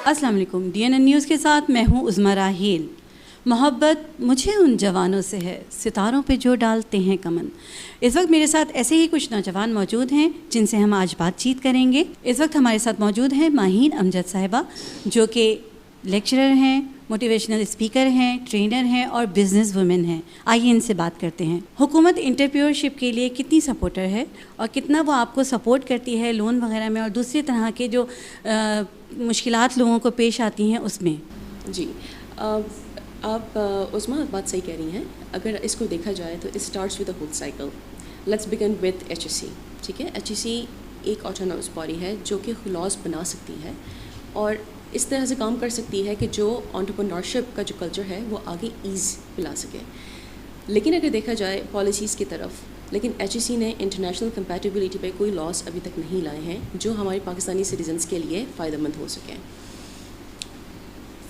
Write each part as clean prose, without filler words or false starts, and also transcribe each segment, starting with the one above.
अस्सलाम वालेकुम। DNN news के साथ मैं हूँ उज़मा राहील। मोहब्बत मुझे उन जवानों से है सितारों पे जो डालते हैं कमन। इस वक्त मेरे साथ ऐसे ही कुछ नौजवान मौजूद हैं जिनसे हम आज बातचीत करेंगे। इस वक्त हमारे साथ मौजूद हैं माहीन अमजद साहिबा, जो कि लेक्चरर हैं, मोटिवेशनल स्पीकर हैं, ट्रेनर हैं और बिज़नेस वुमेन हैं। आइए इनसे बात करते हैं। हुकूमत एंटरप्रेन्योरशिप के लिए कितनी सपोर्टर है और कितना वो आपको सपोर्ट करती है लोन वगैरह में और दूसरी तरह के जो मुश्किलात लोगों को पेश आती हैं उसमें? जी, आप उस्मा बात सही कह रही हैं। अगर इसको देखा जाए तो it starts with the whole cycle. Let's begin with HEC। ठीक है, HEC एक ऑटोनॉमस बॉडी है जो कि लॉज बना सकती है और इस तरह से काम कर सकती है कि जो एंटरप्रेन्योरशिप का जो कल्चर है वो आगे ईज़ पिला सके। लेकिन अगर देखा जाए पॉलिसीज़ की तरफ, लेकिन HEC ने इंटरनेशनल कंपैटिबिलिटी पे कोई लॉस अभी तक नहीं लाए हैं जो हमारे पाकिस्तानी सिटीजन्स के लिए फ़ायदेमंद हो सकें।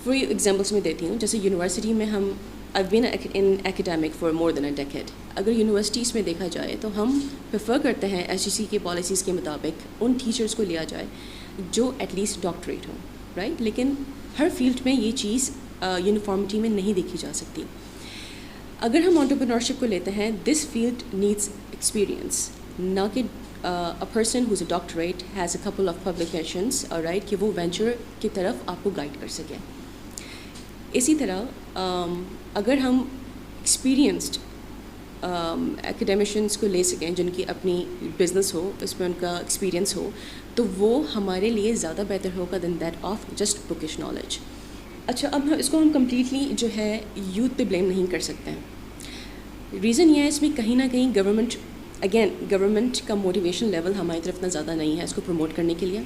फॉर एग्जांपल्स मैं देती हूँ, जैसे यूनिवर्सिटी में हम I been in academic for more than a decade. अगर यूनिवर्सिटीज़ में देखा जाए तो हम प्रेफर करते हैं HEC के पॉलिसीज़ के मुताबिक उन टीचर्स को लिया जाए जो एटलीस्ट डॉक्टरेट हों, राइट। लेकिन हर फील्ड में ये चीज़ यूनिफॉर्मिटी में नहीं देखी जा सकती। अगर हम एंटरप्रेन्योरशिप को लेते हैं, दिस फील्ड नीड्स एक्सपीरियंस, ना कि a person who's a doctorate has a couple of publications, right, कि वो वेंचर की तरफ आपको गाइड कर सके। इसी तरह अगर हम एक्सपीरियंस्ड एकेडमिशियंस को ले सकें जिनकी अपनी बिज़नेस हो, इसमें उनका एक्सपीरियंस हो, तो वो हमारे लिए ज़्यादा बेहतर होगा than that of just bookish knowledge. अच्छा, अब इसको हम कम्प्लीटली जो है यूथ पे ब्लेम नहीं कर सकते हैं। रीज़न ये है इसमें कहीं ना कहीं गवर्नमेंट का मोटिवेशन लेवल हमारी तरफ इतना ज़्यादा नहीं है इसको प्रमोट करने के लिए।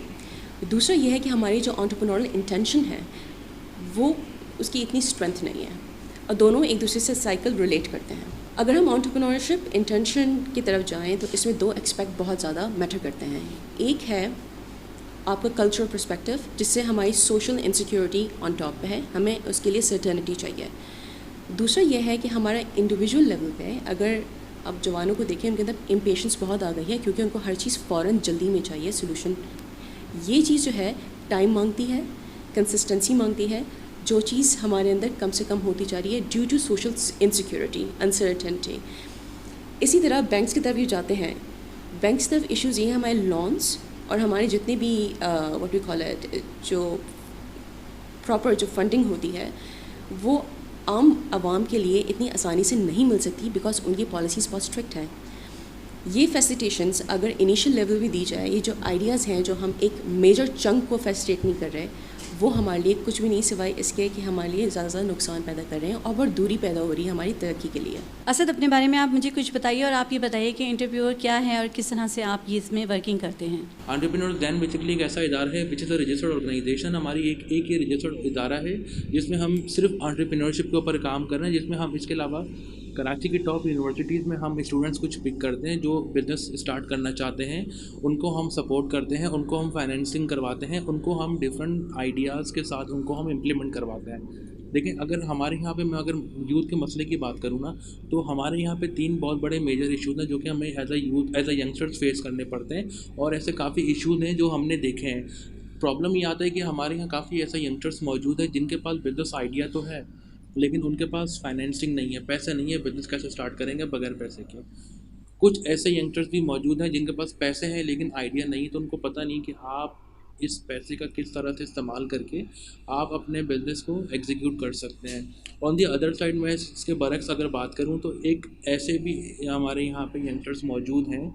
दूसरा ये है कि हमारी जो एंटरप्रेन्योरियल इंटेंशन है वो उसकी इतनी स्ट्रेंथ नहीं है और दोनों एक दूसरे से साइकिल रिलेट करते हैं। अगर हम एंटरप्रेन्योरशिप इंटेंशन की तरफ जाएँ तो इसमें दो एस्पेक्ट बहुत ज़्यादा मैटर करते हैं। एक है आपका कल्चरल पर्सपेक्टिव, जिससे हमारी सोशल इनसिक्योरिटी ऑन टॉप पे है, हमें उसके लिए सर्टेनिटी चाहिए। दूसरा यह है कि हमारा इंडिविजुअल लेवल पे अगर अब जवानों को देखें, उनके अंदर इम्पेशेंस बहुत आ गई है क्योंकि उनको हर चीज़ फ़ौरन जल्दी में चाहिए सोल्यूशन। ये चीज़ जो है टाइम मांगती है, कंसिस्टेंसी मांगती है, जो चीज़ हमारे अंदर कम से कम होती जा रही है due to social insecurity, uncertainty. इसी तरह बैंक्स की तरफ भी जाते हैं। बैंक्स की तरफ इश्यूज़ ये हैं हमारे लोन्स और हमारे जितने भी व्हाट वी कॉल इट, जो प्रॉपर जो फंडिंग होती है वो आम आवाम के लिए इतनी आसानी से नहीं मिल सकती बिकॉज उनकी पॉलिसीज़ बहुत स्ट्रिक्ट हैं। ये फैसिलिटेशंस अगर इनिशियल लेवल भी दी जाए, ये जो आइडियाज़ हैं जो हम एक मेजर चंक को फैसिलिटेट नहीं कर रहे, वो हमारे लिए कुछ भी नहीं सिवाय इसके कि हमारे लिए ज़्यादा नुकसान पैदा कर रहे हैं और बहुत दूरी पैदा हो रही है हमारी तरक्की के लिए। असद, अपने बारे में आप मुझे कुछ बताइए और आप ये बताइए कि एंटरप्रेन्योर क्या है और किस तरह से आप ये इसमें वर्किंग करते हैं। एंटरप्रेन्योर दैन बेसिकली एक ऐसा इदारा है which is a registered organisation. हमारी एक ये रजिस्टर्ड इदारा है जिसमें हम सिर्फ एंटरप्रेन्योरशिप के ऊपर काम कर रहे हैं, जिसमें हम इसके अलावा कराची की टॉप यूनिवर्सिटीज़ में हम स्टूडेंट्स कुछ पिक करते हैं जो बिज़नेस स्टार्ट करना चाहते हैं, उनको हम सपोर्ट करते हैं, उनको हम फाइनेंसिंग करवाते हैं, उनको हम डिफरेंट आइडियाज़ के साथ उनको हम इम्प्लीमेंट करवाते हैं। लेकिन अगर हमारे यहाँ पे मैं अगर यूथ के मसले की बात करूँ ना, तो हमारे यहाँ पे 3 बहुत बड़े मेजर इश्यूज़ हैं जो कि हमें एज अ यंगस्टर्स फेस करने पड़ते हैं और ऐसे काफ़ी इश्यूज़ हैं जो हमने देखे हैं। प्रॉब्लम ये आता है कि हमारे यहाँ काफ़ी ऐसे यंगस्टर्स मौजूद हैं जिनके पास बिज़नेस आइडिया तो है लेकिन उनके पास फाइनेंसिंग नहीं है, पैसे नहीं है, बिज़नेस कैसे स्टार्ट करेंगे बगैर पैसे के। कुछ ऐसे यंगस्टर्स भी मौजूद हैं जिनके पास पैसे हैं लेकिन आइडिया नहीं, तो उनको पता नहीं कि आप इस पैसे का किस तरह से इस्तेमाल करके आप अपने बिज़नेस को एग्जीक्यूट कर सकते हैं। ऑन दी अदर साइड मैं इसके बरक्स अगर बात करूं तो एक ऐसे भी हमारे यहाँ पे यंगस्टर्स मौजूद हैं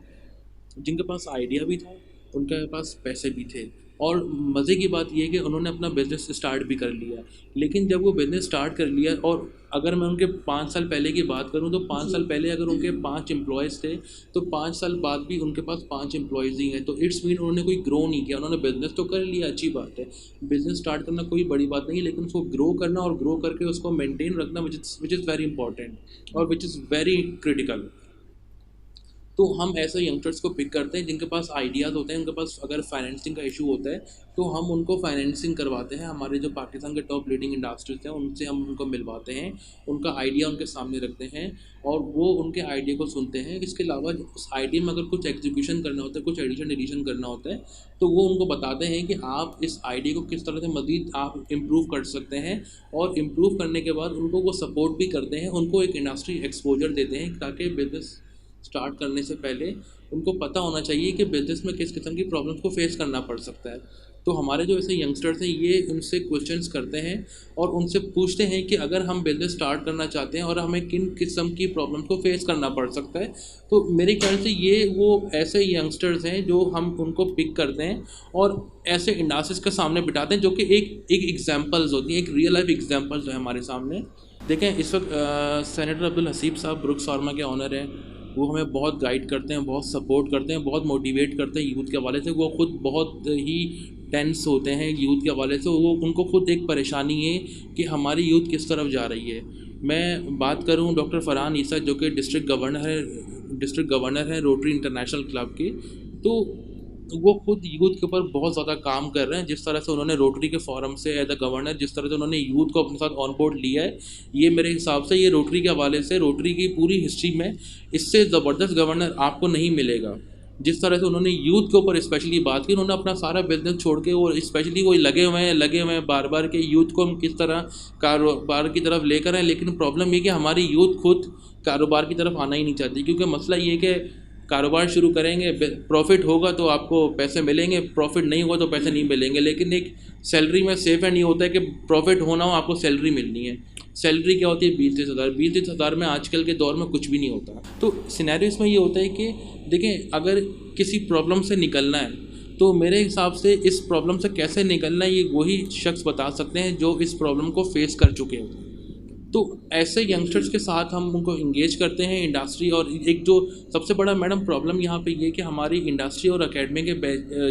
जिनके पास आइडिया भी था, उनके पास पैसे भी थे और मज़े की बात यह है कि उन्होंने अपना बिज़नेस स्टार्ट भी कर लिया। लेकिन जब वो बिज़नेस स्टार्ट कर लिया और अगर मैं उनके 5 साल पहले की बात करूं तो 5 साल पहले अगर उनके 5 एम्प्लॉयज़ थे तो 5 साल बाद भी उनके पास 5 एम्प्लॉयज़ ही हैं, तो इट्स मीन उन्होंने कोई ग्रो नहीं किया। उन्होंने बिज़नेस तो कर लिया, अच्छी बात है, बिज़नेस स्टार्ट करना कोई बड़ी बात नहीं, लेकिन उसको ग्रो करना और ग्रो करके उसको मेनटेन रखना विच इज़ वेरी इंपॉर्टेंट और विच इज़ वेरी क्रिटिकल। तो हम ऐसे यंगस्टर्स को पिक करते हैं जिनके पास आइडियाज़ होते हैं, उनके पास अगर फाइनेंसिंग का इशू होता है तो हम उनको फाइनेंसिंग करवाते हैं। हमारे जो पाकिस्तान के टॉप लीडिंग इंडस्ट्रीज हैं उनसे हम उनको मिलवाते हैं, उनका आइडिया उनके सामने रखते हैं और वो उनके आइडिया को सुनते हैं। इसके अलावा उस आइडिया में अगर कुछ एग्जीक्यूशन करना होता है, कुछ एडिशन डिलीशन करना होता है, तो वो उनको बताते हैं कि आप इस आइडिया को किस तरह से मज़ीद आप इम्प्रूव कर सकते हैं, और इम्प्रूव करने के बाद उनको वो सपोर्ट भी करते हैं, उनको एक इंडस्ट्री एक्सपोजर देते हैं ताकि बिज़नेस स्टार्ट करने से पहले उनको पता होना चाहिए कि बिज़नेस में किस किस्म की प्रॉब्लम्स को फेस करना पड़ सकता है। तो हमारे जो ऐसे यंगस्टर्स हैं ये उनसे क्वेश्चंस करते हैं और उनसे पूछते हैं कि अगर हम बिज़नेस स्टार्ट करना चाहते हैं और हमें किन किस्म की प्रॉब्लम्स को फेस करना पड़ सकता है। तो मेरे ख्याल से ये वो ऐसे यंगस्टर्स हैं जो हम उनको पिक करते हैं और ऐसे इंडस्ट्रीज के सामने बिठाते हैं जो कि एक एग्जाम्पल्स होती हैं, एक रियल लाइफ एग्जाम्पल्स है हमारे सामने। देखें इस वक्त सेनेटर अब्दुल हसीब साहब ब्रुक्स फार्मा के ऑनर हैं, वो हमें बहुत गाइड करते हैं, बहुत सपोर्ट करते हैं, बहुत मोटिवेट करते हैं यूथ के हवाले से। वो खुद बहुत ही टेंस होते हैं यूथ के हवाले से, वो उनको खुद एक परेशानी है कि हमारी यूथ किस तरफ जा रही है। मैं बात करूं डॉक्टर फरहान ईसा जो कि डिस्ट्रिक्ट गवर्नर हैं रोटरी इंटरनेशनल क्लब के, तो वो खुद यूथ के ऊपर बहुत ज़्यादा काम कर रहे हैं। जिस तरह से उन्होंने रोटरी के फोरम से एज अ गवर्नर जिस तरह से उन्होंने यूथ को अपने साथ ऑन बोर्ड लिया है, ये मेरे हिसाब से ये रोटरी के हवाले से रोटरी की पूरी हिस्ट्री में इससे ज़बरदस्त गवर्नर आपको नहीं मिलेगा। जिस तरह से उन्होंने यूथ के ऊपर स्पेशली बात की, उन्होंने अपना सारा बिजनेस छोड़ के और स्पेशली वो लगे हुए हैं बार बार के यूथ को हम किस तरह कारोबार की तरफ लेकर आए। लेकिन प्रॉब्लम ये कि हमारी यूथ खुद कारोबार की तरफ आना ही नहीं चाहती, क्योंकि मसला ये कि कारोबार शुरू करेंगे, प्रॉफिट होगा तो आपको पैसे मिलेंगे, प्रॉफिट नहीं होगा तो पैसे नहीं मिलेंगे। लेकिन एक सैलरी में सेफ एंड ये होता है कि प्रॉफिट होना हो आपको सैलरी मिलनी है। सैलरी क्या होती है 20-30 हज़ार, 20-30 हज़ार में आजकल के दौर में कुछ भी नहीं होता। तो सिनेरियो इसमें ये होता है कि देखें अगर किसी प्रॉब्लम से निकलना है तो मेरे हिसाब से इस प्रॉब्लम से कैसे निकलना है ये वही शख्स बता सकते हैं जो इस प्रॉब्लम को फेस कर चुके हैं। तो ऐसे यंगस्टर्स के साथ हम उनको इंगेज करते हैं इंडस्ट्री। और एक जो सबसे बड़ा मैडम प्रॉब्लम यहाँ पे ये कि हमारी इंडस्ट्री और एकेडमी के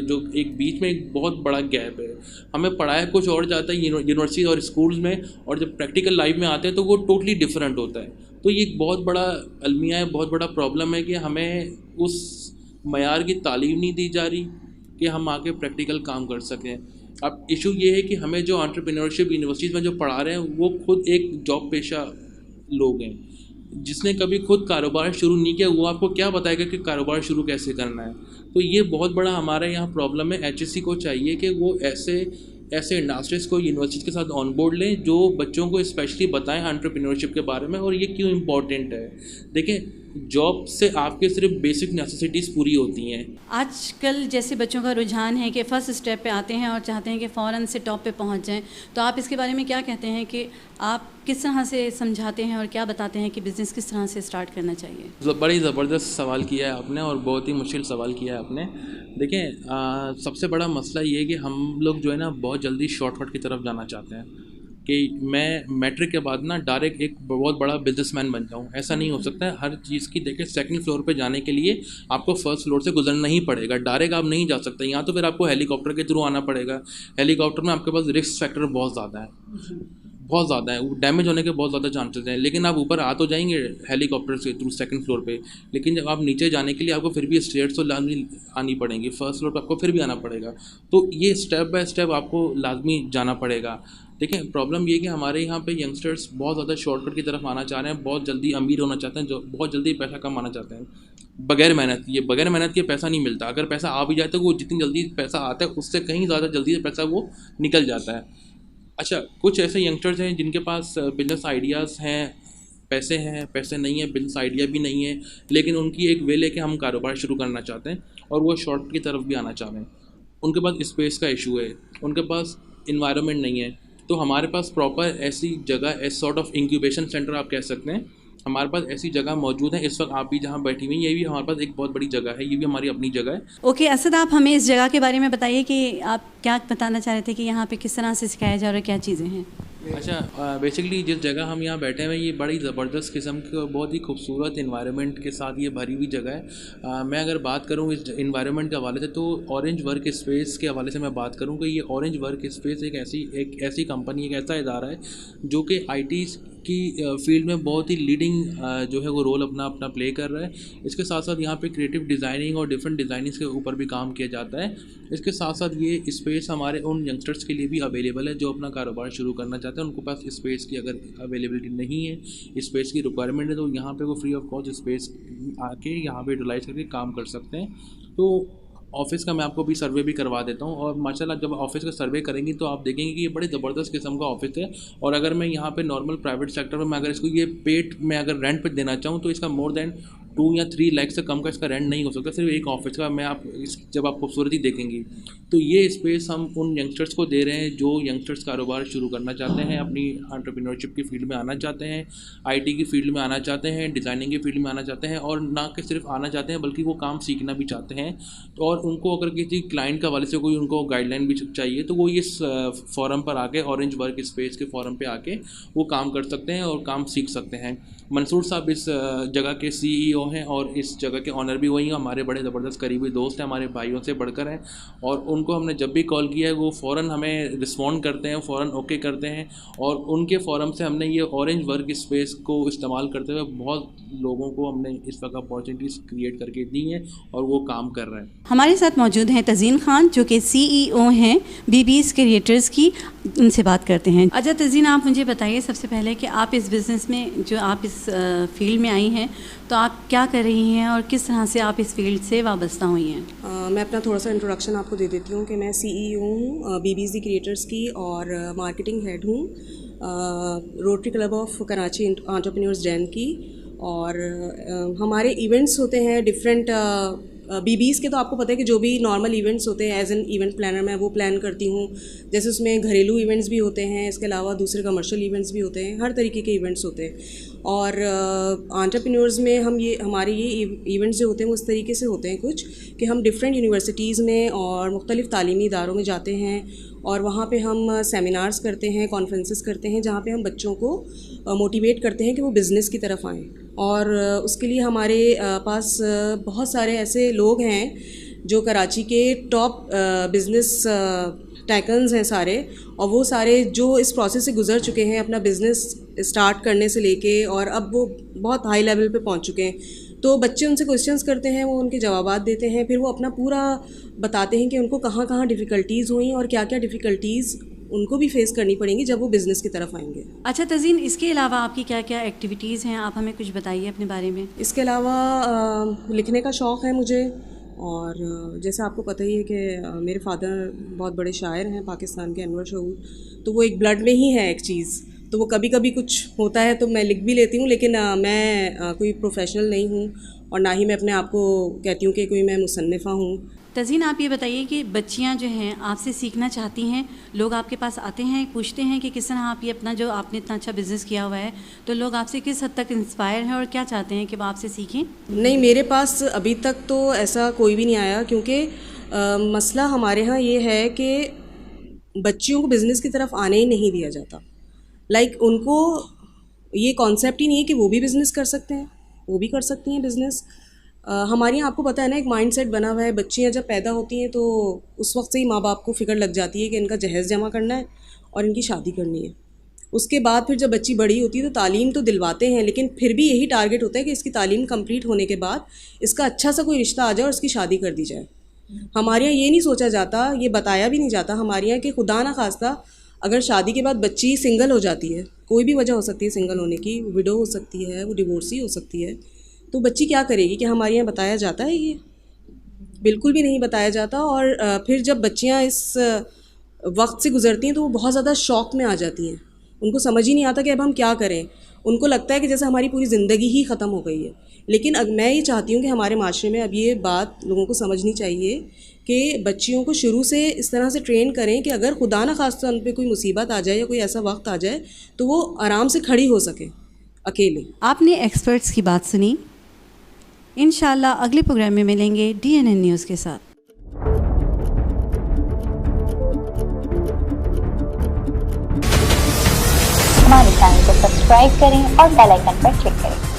जो एक बीच में एक बहुत बड़ा गैप है। हमें पढ़ाया कुछ और जाता है यूनिवर्सिटी और स्कूल्स में, और जब प्रैक्टिकल लाइफ में आते हैं तो वो टोटली डिफरेंट होता है। तो ये एक बहुत बड़ा अलमिया है, बहुत बड़ा प्रॉब्लम है कि हमें उस मयार की तालीम नहीं दी जा रही कि हम आके प्रैक्टिकल काम कर सकें। अब इशू ये है कि हमें जो एंटरप्रेन्योरशिप यूनिवर्सिटीज़ में जो पढ़ा रहे हैं वो खुद एक जॉब पेशा लोग हैं। जिसने कभी खुद कारोबार शुरू नहीं किया वो आपको क्या बताएगा कि कारोबार शुरू कैसे करना है। तो ये बहुत बड़ा हमारे यहाँ प्रॉब्लम है। HSC को चाहिए कि वो ऐसे इंडस्ट्रीज़ को यूनिवर्सिटी के साथ ऑन बोर्ड लें जो बच्चों को स्पेशली बताएं एंटरप्रेन्योरशिप के बारे में और ये क्यों इम्पोर्टेंट है। देखें जॉब से आपके सिर्फ बेसिक नेसेसिटीज़ पूरी होती हैं। आजकल जैसे बच्चों का रुझान है कि फ़र्स्ट स्टेप पे आते हैं और चाहते हैं कि फ़ौरन से टॉप पे पहुंच जाएं, तो आप इसके बारे में क्या कहते हैं कि आप किस तरह से समझाते हैं और क्या बताते हैं कि बिज़नेस किस तरह से स्टार्ट करना चाहिए? बड़ी ज़बरदस्त सवाल किया है आपने और बहुत ही मुश्किल सवाल किया है आपने। देखें सबसे बड़ा मसला ये है कि हम लोग जो है ना बहुत जल्दी शॉर्टकट की तरफ जाना चाहते हैं कि मैं मैट्रिक के बाद ना डायरेक्ट एक बहुत बड़ा बिजनेसमैन बन जाऊं। ऐसा नहीं हो सकता है। हर चीज़ की देखिए सेकंड फ्लोर पे जाने के लिए आपको फर्स्ट फ्लोर से गुजरना ही पड़ेगा, डायरेक्ट आप नहीं जा सकते। यहाँ तो फिर आपको हेलीकॉप्टर के थ्रू आना पड़ेगा। हेलीकॉप्टर में आपके पास रिस्क फैक्टर बहुत ज़्यादा है, डैमेज होने के बहुत ज़्यादा चांसेस हैं। लेकिन आप ऊपर आ तो जाएंगे हेलीकॉप्टर से थ्रू सेकंड फ्लोर पे, लेकिन जब आप नीचे जाने के लिए आपको फिर भी स्टेयर्स तो लाजमी आनी पड़ेंगी, फर्स्ट फ्लोर पे आपको फिर भी आना पड़ेगा। तो ये स्टेप बाय स्टेप आपको लाजमी जाना पड़ेगा। देखें प्रॉब्लम ये कि हमारे यहाँ पे यंगस्टर्स बहुत ज़्यादा शॉर्टकट की तरफ आना चाह रहे हैं, बहुत जल्दी अमीर होना चाहते हैं, जो बहुत जल्दी पैसा कमाना चाहते हैं बगैर मेहनत के पैसा नहीं मिलता। अगर पैसा आ भी जाए तो वो जितनी जल्दी पैसा आता है उससे कहीं ज़्यादा जल्दी से पैसा वो निकल जाता है। अच्छा, कुछ ऐसे यंगस्टर्स हैं जिनके पास बिजनेस आइडियाज़ हैं, पैसे नहीं है, बिजनेस आइडिया भी नहीं है, लेकिन उनकी एक वेल है कि हम कारोबार शुरू करना चाहते हैं और वो शॉर्टकट की तरफ भी आना चाह रहे हैं। उनके पास स्पेस का इशू है, उनके पास इन्वायरमेंट नहीं है। तो हमारे पास प्रॉपर ऐसी जगह, S sort of incubation centre आप कह सकते हैं, हमारे पास ऐसी जगह मौजूद है। इस वक्त आप भी जहाँ बैठी हुई हैं ये भी हमारे पास एक बहुत बड़ी जगह है, ये भी हमारी अपनी जगह है। ओके असद, आप हमें इस जगह के बारे में बताइए कि आप क्या बताना चाह रहे थे कि यहाँ पे किस तरह से सिखाया जा रहा है, क्या चीज़ें हैं? अच्छा, बेसिकली जिस जगह हम यहाँ बैठे हुए हैं ये बड़ी ज़बरदस्त किस्म की और बहुत ही खूबसूरत इन्वायरमेंट के साथ ये भरी हुई जगह है। मैं अगर बात करूँ इस इन्वायरमेंट के हवाले से तो ऑरेंज वर्क स्पेस के हवाले से मैं बात करूँ कि ये ऑरेंज वर्क स्पेस एक ऐसी कंपनी, एक ऐसा इदारा है जो कि IT की फील्ड में बहुत ही लीडिंग जो है वो रोल अपना प्ले कर रहा है। इसके साथ साथ यहाँ पे क्रिएटिव डिज़ाइनिंग और डिफरेंट डिज़ाइनिंग्स के ऊपर भी काम किया जाता है। इसके साथ साथ ये स्पेस हमारे उन यंगस्टर्स के लिए भी अवेलेबल है जो अपना कारोबार शुरू करना चाहते हैं। उनको पास स्पेस की अगर अवेलेबिलिटी नहीं है, स्पेस की रिक्वायरमेंट है, तो यहाँ पे वो फ्री ऑफ कॉस्ट स्पेस आके यहाँ पे यूटिलाइज करके काम कर सकते हैं। तो ऑफिस का मैं आपको भी सर्वे भी करवा देता हूँ, और माशाल्लाह जब ऑफिस का सर्वे करेंगी तो आप देखेंगे कि ये बड़ी ज़बरदस्त किस्म का ऑफिस है। और अगर मैं यहाँ पे नॉर्मल प्राइवेट सेक्टर में मैं अगर इसको ये पेड में अगर रेंट पे देना चाहूँ तो इसका मोर देन 2 या 3 लाख से कम का इसका रेंट नहीं हो सकता, सिर्फ एक ऑफिस का। मैं आप जब आप खूबसूरती देखेंगी तो ये स्पेस हम उन यंगस्टर्स को दे रहे हैं जो यंगस्टर्स कारोबार शुरू करना चाहते हैं, अपनी एंटरप्रेन्योरशिप की फील्ड में आना चाहते हैं, आईटी की फील्ड में आना चाहते हैं, डिज़ाइनिंग की फील्ड में आना चाहते हैं, और ना कि सिर्फ आना चाहते हैं बल्कि वो काम सीखना भी चाहते हैं। तो और उनको अगर किसी क्लाइंट का वाले से कोई उनको गाइडलाइन भी चाहिए तो वो इस फोरम पर आके, ऑरेंज वर्क स्पेस के फोरम पे आके वो काम कर सकते हैं और काम सीख सकते हैं। मंसूर साहब इस जगह के CEO हैं और इस जगह के ऑनर भी वही हैं। हमारे बड़े ज़बरदस्त करीबी दोस्त हैं, हमारे भाइयों से बढ़कर हैं, और उनको हमने जब भी कॉल किया है वो फ़ौरन हमें रिस्पॉन्ड करते हैं, फ़ौरन ओके करते हैं। और उनके फोरम से हमने ये ऑरेंज वर्क स्पेस को इस्तेमाल करते हुए बहुत लोगों को हमने इस वक्त अपॉर्चुनिटीज़ क्रिएट करके दी हैं और वो काम कर रहे हैं। हमारे साथ मौजूद हैं तज़ीन खान जो कि CEO हैं BB's क्रिएटर्स की। उनसे बात करते हैं। अच्छा तज़ीन, आप मुझे बताइए सबसे पहले कि आप इस बिज़नेस में, जो आप इस फील्ड में आई हैं, तो आप क्या कर रही हैं और किस तरह से आप इस फील्ड से वाबस्ता हुई हैं? मैं अपना थोड़ा सा इंट्रोडक्शन आपको दे देती हूँ कि मैं CEO हूँ BB's क्रिएटर्स की और मार्केटिंग हेड हूँ rotary club of Karachi entrepreneurs Dan की। और हमारे इवेंट्स होते हैं डिफरेंट BB's के, तो आपको पता है कि जो भी नॉर्मल इवेंट्स होते हैं एज एन इवेंट प्लानर मैं वो प्लान करती हूँ। जैसे उसमें घरेलू इवेंट्स भी होते हैं, इसके अलावा दूसरे कमर्शियल इवेंट्स भी होते हैं, हर तरीके के इवेंट्स होते हैं। और एंटरप्रेन्योर्स में हमारे ये इवेंट्स जो होते हैं वो इस तरीके से होते हैं कुछ कि हम डिफरेंट यूनिवर्सिटीज़ में और मुख्तलिफ़ तालीमी इदारों में जाते हैं और वहाँ पे हम सेमिनार्स करते हैं, कॉन्फ्रेंसेस करते हैं, जहाँ पे हम बच्चों को मोटिवेट करते हैं कि वो बिज़नेस की तरफ आएँ। और उसके लिए हमारे पास बहुत सारे ऐसे लोग हैं जो कराची के टॉप बिज़नेस टाइकन्स हैं सारे, और वो सारे जो इस प्रोसेस से गुज़र चुके हैं अपना बिज़नेस स्टार्ट करने से लेके, और अब वो बहुत हाई लेवल पे पहुंच चुके हैं। तो बच्चे उनसे क्वेश्चंस करते हैं, वो उनके जवाबात देते हैं, फिर वो अपना पूरा बताते हैं कि उनको कहाँ कहाँ डिफ़िकल्टीज़ हुई और क्या क्या डिफ़िकल्टीज़ उनको भी फेस करनी पड़ेंगी जब वो बिज़नेस की तरफ आएंगे। अच्छा तज़ीन, इसके अलावा आपकी क्या क्या एक्टिविटीज़ हैं, आप हमें कुछ बताइए अपने बारे में। इसके अलावा लिखने का शौक़ है मुझे, और जैसे आपको पता ही है कि मेरे फादर बहुत बड़े शायर हैं पाकिस्तान के, अनवर शऊर, तो वो एक ब्लड में ही है एक चीज़। तो वो कभी कभी कुछ होता है तो मैं लिख भी लेती हूँ, लेकिन मैं कोई प्रोफेशनल नहीं हूँ और ना ही मैं अपने आप को कहती हूँ कि कोई मैं मुसन्निफ़ा हूँ। तज़ीन, आप ये बताइए कि बच्चियाँ जो हैं आपसे सीखना चाहती हैं, लोग आपके पास आते हैं, पूछते हैं कि किस तरह आप ये अपना, जो आपने इतना अच्छा बिज़नेस किया हुआ है, तो लोग आपसे किस हद तक इंस्पायर हैं और क्या चाहते हैं कि वो आपसे सीखें? नहीं, मेरे पास अभी तक तो ऐसा कोई भी नहीं आया, क्योंकि मसला हमारे यहाँ ये है कि बच्चियों को बिज़नेस की तरफ आने ही नहीं दिया जाता। उनको ये कॉन्सेप्ट ही नहीं है कि वो भी बिज़नेस कर सकते हैं, वो भी कर सकती हैं बिज़नेस। हमारे यहाँ आपको पता है ना, एक माइंडसेट बना हुआ है, बच्चियाँ जब पैदा होती हैं तो उस वक्त से ही माँ बाप को फ़िक्र लग जाती है कि इनका जहेज़ जमा करना है और इनकी शादी करनी है। उसके बाद फिर जब बच्ची बड़ी होती है तो तालीम तो दिलवाते हैं, लेकिन फिर भी यही टारगेट होता है कि इसकी तालीम कंप्लीट होने के बाद इसका अच्छा सा कोई रिश्ता आ जाए और इसकी शादी कर दी जाए। हमारे यहाँ ये नहीं सोचा जाता, ये बताया भी नहीं जाता हमारे यहाँ कि खुदा ना खास्ता अगर शादी के बाद बच्ची सिंगल हो जाती है, कोई भी वजह हो सकती है सिंगल होने की, विडो हो सकती है, वो डिवोर्सी हो सकती है, तो बच्ची क्या करेगी? कि हमारे यहाँ बताया जाता है? ये बिल्कुल भी नहीं बताया जाता। और फिर जब बच्चियाँ इस वक्त से गुज़रती हैं तो वो बहुत ज़्यादा शौक़ में आ जाती हैं, उनको समझ ही नहीं आता कि अब हम क्या करें। उनको लगता है कि जैसे हमारी पूरी ज़िंदगी ही ख़त्म हो गई है। लेकिन अब मैं ये चाहती हूँ कि हमारे माशरे में अब ये बात लोगों को समझनी चाहिए कि बच्चियों को शुरू से इस तरह से ट्रेन करें कि अगर खुदा न खास्ता उन पर कोई मुसीबत आ जाए या कोई ऐसा वक्त आ जाए तो वो आराम से खड़ी हो सके अकेले। आपने एक्सपर्ट्स की बात सुनी। इंशाल्लाह अगले प्रोग्राम में मिलेंगे DNN न्यूज़ के साथ। हमारे चैनल को सब्सक्राइब करें और बेल आइकन पर क्लिक करें।